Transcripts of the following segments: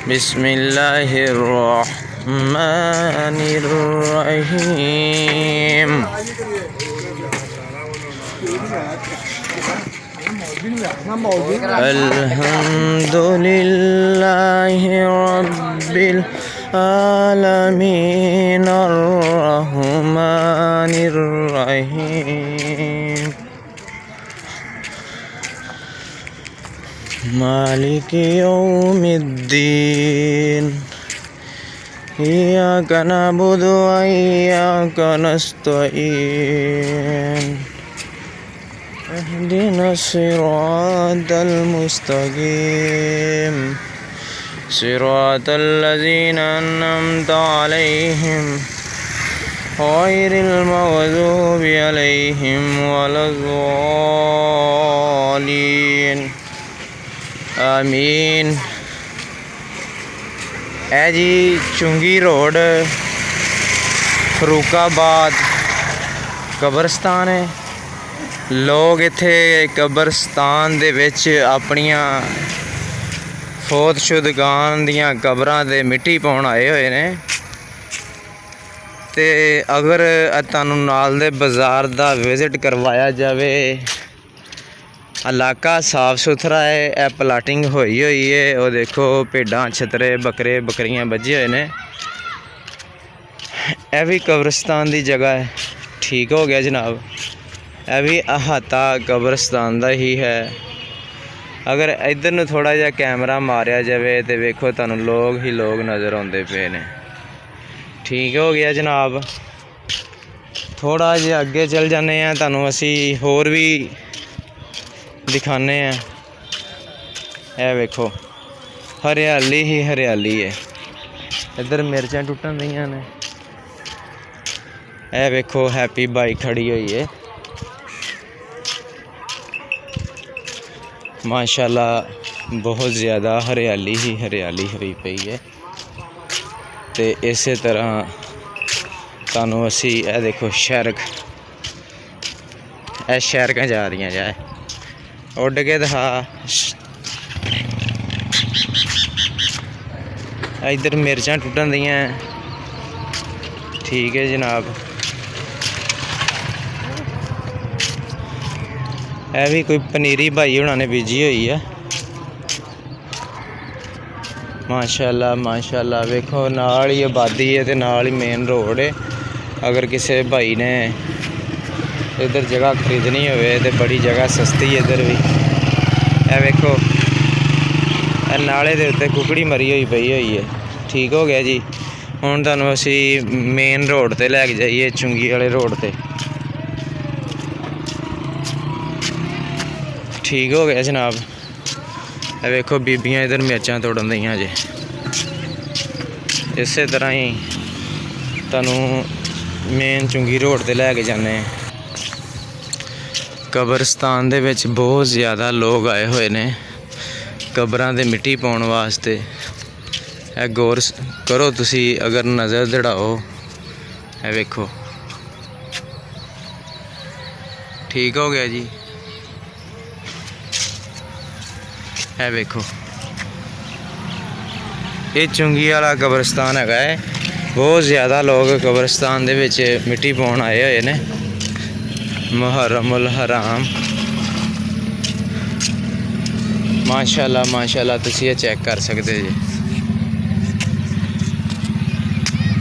बिस्मिल्लाहिर्रहमानिर्रहीम। अल्हम्दुलिल्लाहि रब्बिल आलमीन अर्रहमानिर्रहीम मालिकि यौमिद्दीन इय्याका नअबुदु व इय्याका नस्तईन इहदिनस सिरातल मुस्तकीम सिरातल लज़ीना अन्अमता अलैहिम गैरिल मग़ज़ूबि अलैहिम वलज़्ज़ालीन आमीन। है जी चुंगी रोड फरूकाबाद कब्रस्तान है। लोग इत्थे कब्रस्तान दे विच अपनियां फोतशुदगान दियां कब्रां ते मिट्टी पाउण आए होए ने। ते अगर तुहानूं नाल दे बाज़ार दा विजिट करवाया जाए, इलाका साफ सुथरा है। यह प्लाटिंग हुई है। वो देखो भेडां छतरे बकरे बकरियां बजे हुए ने। यह भी कब्रस्तान की जगह है। ठीक हो गया जनाब, यह भी अहाता कब्रस्तान का ही है। अगर इधर नूं थोड़ा जिहा कैमरा मारिया जाए तो वेखो तुहानूं लोग ही लोग नज़र आउंदे पे ने। ठीक हो गया जनाब, थोड़ा जिहा अगे चल जाने हैं, तुहानूं असी होर भी दिखाने हैं। यह वेखो हरियाली ही हरियाली है। इधर मिर्चां टुटन रही ने। यह वेखो हैप्पी बाइक खड़ी हुई है। माशाल्लाह बहुत ज़्यादा हरियाली ही हरियाली हुई पई है। तो इस तरह तुहानूं असी यह देखो शैरक, यह शैरकां जा रही जाए उड़ के दिखा। इधर मिर्चां टुटन दियां। ठीक है जनाब, यह भी कोई पनीरी भाई होना ने बीजी हुई है। माशाल्लाह माशाल्लाह वेखो नाल ही आबादी है तो नाल ही मेन रोड है। अगर किसी भाई ने इधर जगह खरीदनी हो तो बड़ी जगह सस्ती है इधर भी। यह वेखो नाले के उत्ते कुकड़ी मरी हुई पई हुई है। ठीक हो गया जी। हुण तुहानूं असी मेन रोड ते लैके जाइए, चुंगी वाले रोड ते। ठीक हो गया जनाब। यह वेखो बीबियां इधर मिर्चां तोड़न दियां जे। इस तरह ही तुहानूं मेन चुंगी रोड ते लैके जाने। कब्रस्तान दे विच बहुत ज़्यादा लोग आए हुए ने कब्रां ते मिट्टी पाउण वास्ते। यह गौर करो तुसी, अगर नज़र दड़ाओ। यह वेखो ठीक हो गया जी। यह वेखो ये चुंगी वाला कब्रस्तान है। बहुत ज़्यादा लोग कब्रस्तान दे विच मिट्टी पाउण आए हुए ने। मुहर्रमुल हराम माशाल्लाह माशाल्लाह तुसी ये चेक कर सकते जी।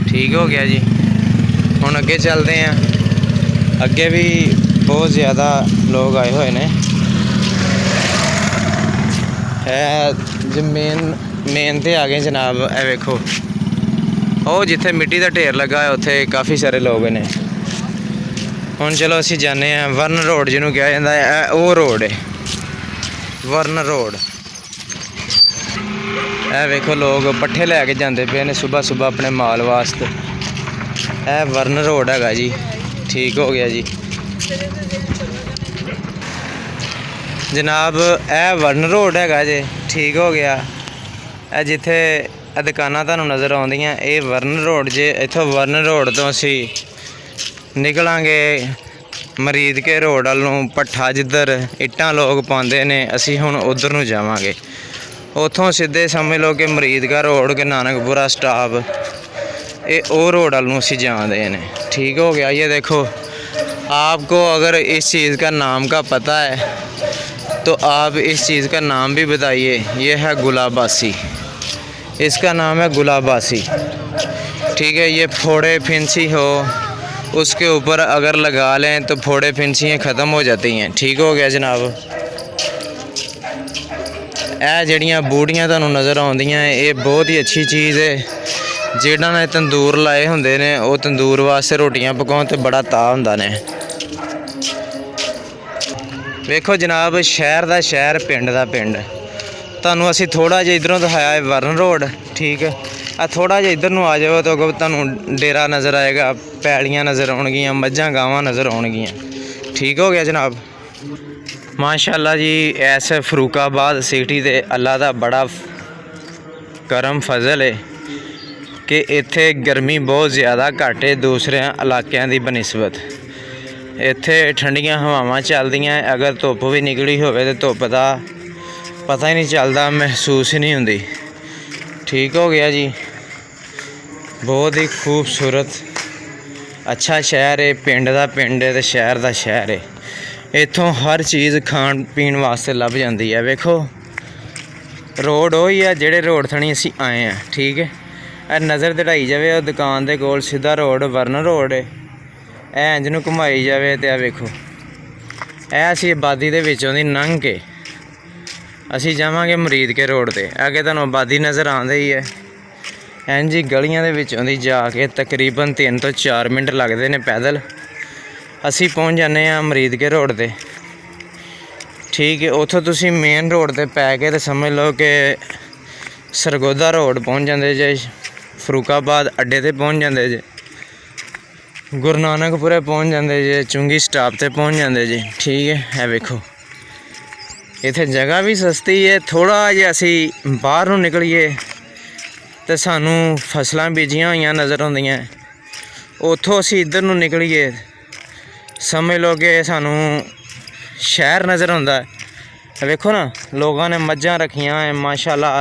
ठीक हो गया जी। हुण अगे चलते हैं। अगे भी बहुत ज़्यादा लोग आए हुए ने। है जो मेन ते आ गए जनाब। ए वेखो ओ जिथे मिट्टी का ढेर लगा है उत्थे काफ़ी सारे लोग ने। हुण चलो असी जाने हैं वरन रोड जिन्होंने कहा जाता है। वो रोड है वरन रोड। यह वेखो लोग पट्ठे लैके जाते पे ने सुबह सुबह अपने माल वास्ते। यह वरन रोड है जी। ठीक हो गया जी जनाब, यह वरन रोड है जी। ठीक हो गया। जिथे दुकाना तुहानूं नज़र आउंदियां ये वरन रोड जे। इत्थों वरन रोड तो असी निकलांगे मरीद के रोड वाल नूं, भट्ठा जिधर इट्टां लोग पाउंदे ने, असी हुण उधर नूं जावांगे। ਉੱਥੋਂ ਸਿੱਧੇ ਸਮਝ ਲਓ कि ਮਰੀਦਗੜ੍ਹ रोड के नानकपुरा स्टॉप ये वो रोड वाल असी जाते हैं। ठीक हो गया। ये देखो, आपको अगर इस चीज़ का नाम का पता है तो आप इस चीज़ का नाम भी बताइए। ये है गुलाबासी, इसका नाम है गुलाबासी। ठीक है। ये फोड़े फिंसी हो उसके ऊपर अगर लगा लें तो फोड़े फिंसियाँ ख़त्म हो जाती हैं। ठीक हो गया जनाब। ਇਹ ਜਿਹੜੀਆਂ ਬੂਟੀਆਂ ਤੁਹਾਨੂੰ ਨਜ਼ਰ ਆਉਂਦੀਆਂ ਇਹ ਬਹੁਤ ਹੀ ਅੱਛੀ ਚੀਜ਼ ਹੈ। ਜਿਹਨਾਂ ਨੇ ਤੰਦੂਰ ਲਾਏ ਹੁੰਦੇ ਨੇ ਉਹ ਤੰਦੂਰ ਵਾਸਤੇ ਰੋਟੀਆਂ ਪਕਾਉਣ ਤੇ ਬੜਾ ਤਾਅ ਹੁੰਦਾ ਨੇ। ਵੇਖੋ ਜਨਾਬ, ਸ਼ਹਿਰ ਦਾ ਸ਼ਹਿਰ, ਪਿੰਡ ਦਾ ਪਿੰਡ। ਤੁਹਾਨੂੰ ਅਸੀਂ ਥੋੜ੍ਹਾ ਜਿਹਾ ਇੱਧਰੋਂ ਦਿਖਾਇਆ ਹੈ ਵਰਨ ਰੋਡ। ਠੀਕ ਹੈ। ਆ ਥੋੜ੍ਹਾ ਜਿਹਾ ਇੱਧਰ ਨੂੰ ਆ ਜਾਓ ਤਾਂ ਅੱਗੋਂ ਤੁਹਾਨੂੰ ਡੇਰਾ ਨਜ਼ਰ ਆਏਗਾ, ਪੈਲੀਆਂ ਨਜ਼ਰ ਆਉਣਗੀਆਂ, ਮੱਝਾਂ ਗਾਵਾਂ ਨਜ਼ਰ ਆਉਣਗੀਆਂ। ਠੀਕ ਹੋ ਗਿਆ ਜਨਾਬ। माशाअल्लाह जी, ऐसे फरूकाबाद सिटी दे अल्लाह दा बड़ा करम फजल है कि इत्थे गर्मी बहुत ज़्यादा घट है दूसरे इलाकों की बनस्बत। इत्थे ठंडियां हवावां चलदियां। अगर धुप्प भी निकली होवे तो धुप्प का पता ही नहीं चलता, महसूस ही नहीं होंदी। ठीक हो गया जी। बहुत ही खूबसूरत अच्छा शहर है, पिंड का पिंड है तो शहर का शहर है। इत्थों हर चीज़ खाण पीण वास्ते लभ जाती है। वेखो रोड वही है जेड़े रोड थनी असी आए हैं। ठीक है। ਇਹ नज़र दड़ाई जाए दुकान के कोल सीधा रोड वरन रोड है। ਇਹ इंज नूं घुमाई जाए तो वेखो ਇਹ असी आबादी के विचों दी लंघ के असी जावांगे मरीद के रोड ते। अगे तुहानूं आबादी नज़र आउंदी ही है। इंज ही गलियां दे विचों दी जाके तकरीबन 3 ਤੋਂ 4 मिनट लगते हैं पैदल। असी पहुँच जाने मरीद के रोड ते। ठीक है। उतों तुसी मेन रोड ते पै के तो समझ लो कि सरगोदा रोड पहुँच जाते जे, फरूकाबाद अड्डे ते पहुँच जाते जे, गुरु नानकपुरे पहुँच जाते जे, चुंगी स्टाप ते पहुँच जाते जे। ठीक है। वेखो इत्थे जगह भी सस्ती है। थोड़ा जिहा असी बाहर नूं निकलीए तो सानू फसलां बीजियां होइयां नज़र आउंदियां। उत्थों असी इधर नूं निकलीए समझ लो कि सानू शहर नज़र आता है। वेखो ना, लोगों ने मझां रखियां हैं माशाल्लाह,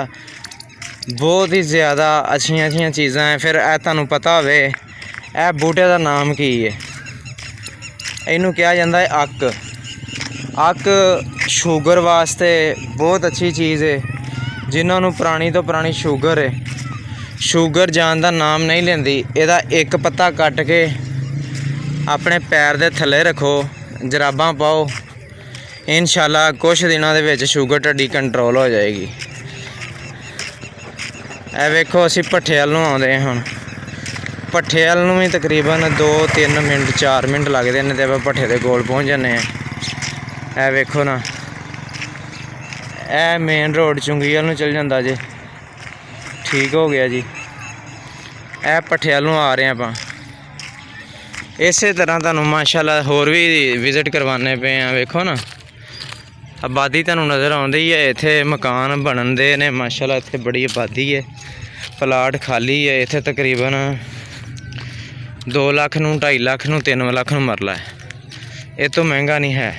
बहुत ही ज़्यादा अच्छियां अच्छियां चीज़ां हैं। फिर तुहानू पता होवे ए बूटे का नाम की है, इनू कहा जाता है अक। अक शूगर वास्ते बहुत अच्छी चीज़ है। जिन्होंने पुरानी तो पुरानी शूगर है, शूगर जान का नाम नहीं लेंदी। इहदा एक पत्ता कट के अपने पैर दे थले रखो, जराबां पाओ, इंशाल्लाह कुछ दिनों दे विच शूगर तुहाडी कंट्रोल हो जाएगी। ए वेखो असी भट्ठे वाल नूं आउंदे हां। भट्ठे वाल नूं भी तकरीबन 2-3 मिनट 4 मिनट लगते हैं तो आप भट्ठे के कोल पहुँच जाने। ए वेखो ना, ए मेन रोड चुंगी वाल नूं चल जांदा जे। ठीक हो गया जी। ए भट्ठे वाल नूं आ रहे हैं आपां। इस तरह तुहानूं माशाल्लाह होर भी विजिट करवाने पे हैं। वेखो ना, आबादी तुहानूं नज़र आउंदी है। इत्थे मकान बनदे ने माशाल्लाह, इत्थे बड़ी आबादी है। प्लाट खाली है इत्थे तकरीबन 2 लाख नूं 2.5 लाख नूं 3 लाख नूं मरला है। ये तो महंगा नहीं है।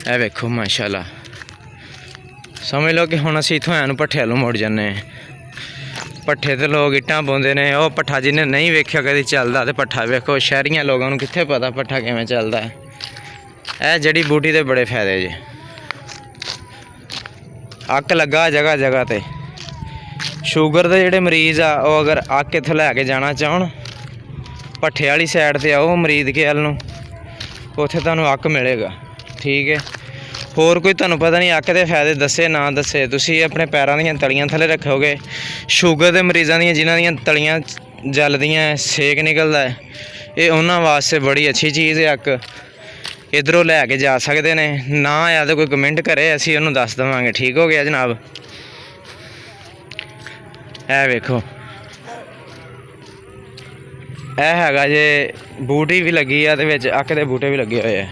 ए वेखो माशाल्लाह, समझ लो कि हुण असीं इत्थों ऐन भट्ठे वालों मुड़ जाने। भट्ठे ते लोग इट्टां पाउंदे ने। वो भट्ठा जिन्हें नहीं वेख्या कदी चलदा तो भट्ठा वेखो। शहरियां लोगों नूं कित्थे पता भट्ठा किवें चलदा है। ਇਹ जड़ी बूटी के बड़े फायदे जे। अक लगा जगह जगह ते। शूगर के जोड़े मरीज़ आ वो अगर अक इत्थों लैके जाना चाहन भट्ठे वाली साइड ते आओ मरीद के अल नूं, उत्थे तुहानूं अक मिलेगा। ठीक है। होर कोई तुहानूं पता नहीं अक दे फायदे दसे ना दसे, तुसीं अपने पैरों दीयां तलियां थले रखोगे। शूगर के मरीज़ां दीयां जिन्हां दीयां तलियां जलदियां, सेक निकलदा है, ये उन्हां वास्ते बड़ी अच्छी चीज़ है। अक इधरों लैके जा सकते हैं। ना आया तो कोई कमेंट करे, असीं उन्होंने दस देवांगे। ठीक हो गया जनाब। ए वेखो ए हैगा जे बूटी भी लगी है, विच अक दे बूटे भी लगे हुए हैं।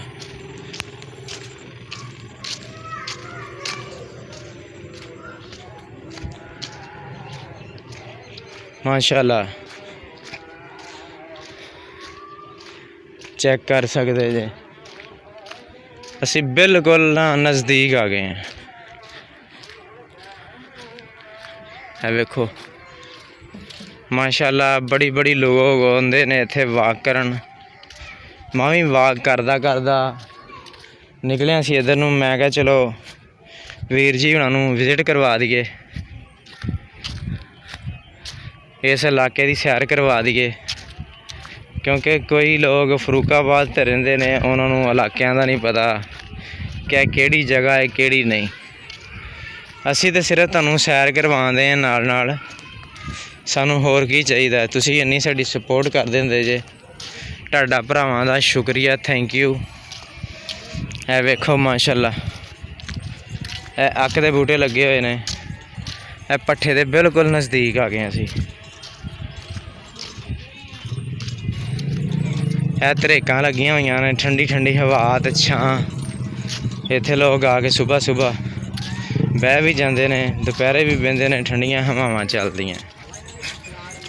माशाल्लाह चेक कर सकते जे। असी बिल्कुल ना नज़दीक आ गए हैं। है वेखो माशाअल्लाह बड़ी बड़ी लोग आते ने इत्थे वाक करन। मैं भी वाक करदा करदा निकलिया सी इधर नूं। मैं कहा चलो वीर जी हुणां नूं विजिट करवा दईए, इस इलाके की सैर करवा दईए, क्योंकि कोई लोग फरूकाबाद ते रहिंदे ने, उन्होंने इलाकों का नहीं पता कि किहड़ी जगह है किहड़ी नहीं। असी तो सिर्फ तुहानूं सैर करवाते हैं नाल नाल, सानू होर की चाहिए। तुसीं इन्नी साडी सपोर्ट कर देंदे जे, तुहाडा भरावां दा शुक्रिया, थैंक यू। है वेखो माशाअल्लाह अक दे बूटे लगे हुए ने, पट्ठे दे बिल्कुल नज़दीक आ गए असी। धरेकां लगियां हुई ने, ठंडी ठंडी हवा ते छां। इत्थे लोग आके सुबह सुबह बह भी जाते ने, दोपहरे भी बहिंदे ने, ठंडियां हवावां चलदियां।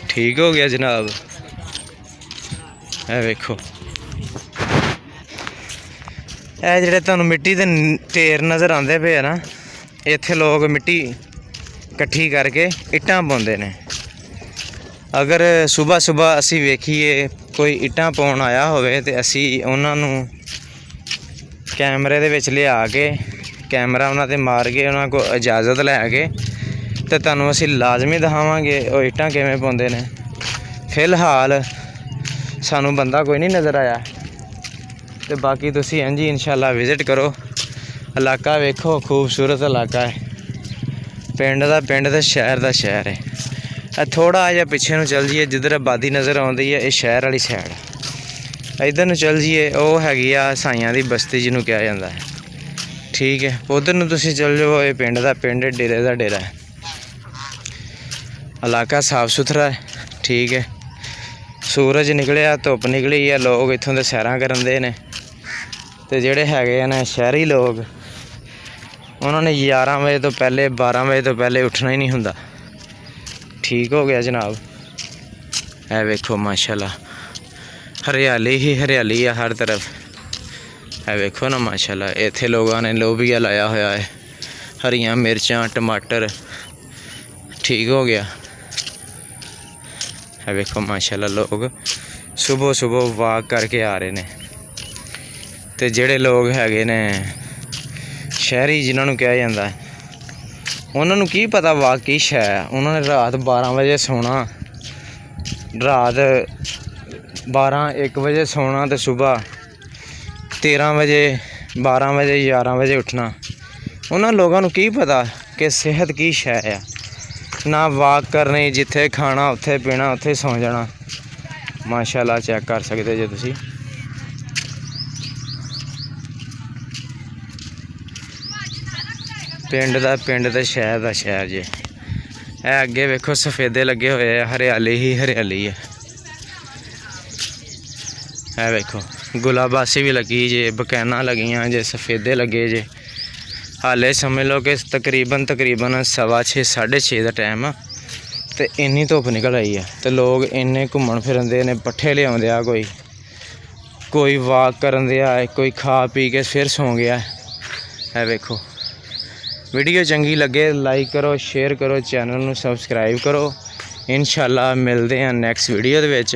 ठीक हो गया जनाब। है वेखो ए जिहड़े तुहानूं मिट्टी दे ढेर नज़र आंदे पे है ना, इत्थे लोग मिट्टी इकट्ठी करके इट्टां पाउंदे ने। अगर सुबह सुबह असी वेखीए कोई इट्टां पाउण आया होवे ते असी उन्हां नूं कैमरे दे विच लिया के कैमरा उन्हां ते मार के उन्हां को इजाज़त लैके ते तुहानूं असी लाजमी दिखावांगे ओह इट्टां किवें पाउंदे ने। फिलहाल सानूं बंदा कोई नहीं नज़र आया, तो बाकी तुसी इंज ही इंशाअल्लाह विजिट करो। इलाका वेखो खूबसूरत इलाका है, पिंड दा पिंड ते शहर दा शहर है। थोड़ा जिहा पिछे नूं चल जाइए, जिधर आबादी नज़र आउंदी है, ये शहर वाली साइड। इधर नूं चल जाइए, वह हैगी आ साइयां दी बस्ती जिन्हों कहा जाता है। ठीक है, उधर नूं तुसीं चल जाओ, ये पिंड दा पिंड, डेरे दा डेरा है। इलाका साफ सुथरा है। ठीक है, सूरज निकलिया, धुप निकली है, लोग इत्थों दे सैरां करन दे ने। ते जिहड़े हैगे ने शहरी लोग, उन्होंने 11 बजे तो पहले 12 बजे तो पहले उठना ही नहीं हुंदा। ठीक हो गया जनाब। है वेखो माशाअल्लाह हरियाली ही हरियाली है हर तरफ। है वेखो ना माशाअल्लाह, इत्थे लोगों ने लोबिया लाया होया है, हरियां मिर्चां, टमाटर। ठीक हो गया। है वेखो माशाअल्लाह लोग सुबह सुबह वाक करके आ रहे ने। ते जिहड़े लोग हैगे ने शहरी जिन्होंने कहा जाता है, उन्होंने की पता वाक की शै है। उन्होंने रात 12 बजे सोना, रात 12-1 बजे सोना, तो सुबह 13 बजे 12 बजे 11 बजे उठना। उन्होंने लोगों की पता कि सेहत की शै है। ना वाक करनी, जिथे खाना उत्थे पीना, उत्थे सौ जाना। माशाअल्लाह चेक कर सकते जे तुसी। पिंड दा पिंड ते शहर दा शहर जे। ए अगे वेखो सफेदे लगे हुए है, हरियाली ही हरियाली है। है वेखो गुलाबासी भी लगी जे, बकैना लगियां जे, सफेदे लगे जे। हाले समझ लो कि तकरीबन 6:15 6:30 का टाइम आ, तो इन्नी धुप निकल आई है। तो लोग इन्ने घूमन फिरन दे ने, पट्ठे लियाउंदे आ, कोई वाक करन दिया, कोई खा पी के फिर सौ गया है। वेखो वीडियो चंगी लगे लाइक करो, शेयर करो, चैनल नूं सबसक्राइब करो। इंशाअल्लाह मिलते हैं नैक्सट वीडियो दे विच।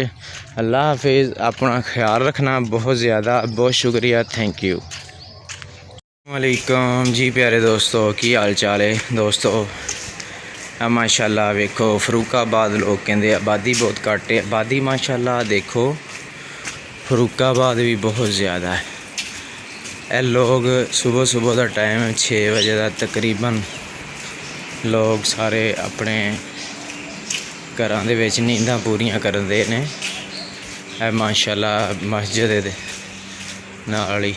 अल्लाह हाफिज़, अपना ख्याल रखना। बहुत ज़्यादा बहुत शुक्रिया, थैंक यू। वालेकुम जी प्यारे दोस्तों, की हाल चाल है दोस्तों। माशाअल्लाह वेखो फरूकाबाद लोग कहते आबादी बहुत घट है, आबादी माशाअल्लाह देखो फरूकाबाद भी बहुत ज़्यादा है। ए लोग सुबह सुबह का टाइम 6 बजे का तकरीबन लोग सारे अपने घरां दे विच नींदां पूरियां करदे ने। ए माशाअल्लाह मस्जिद दे नाल ही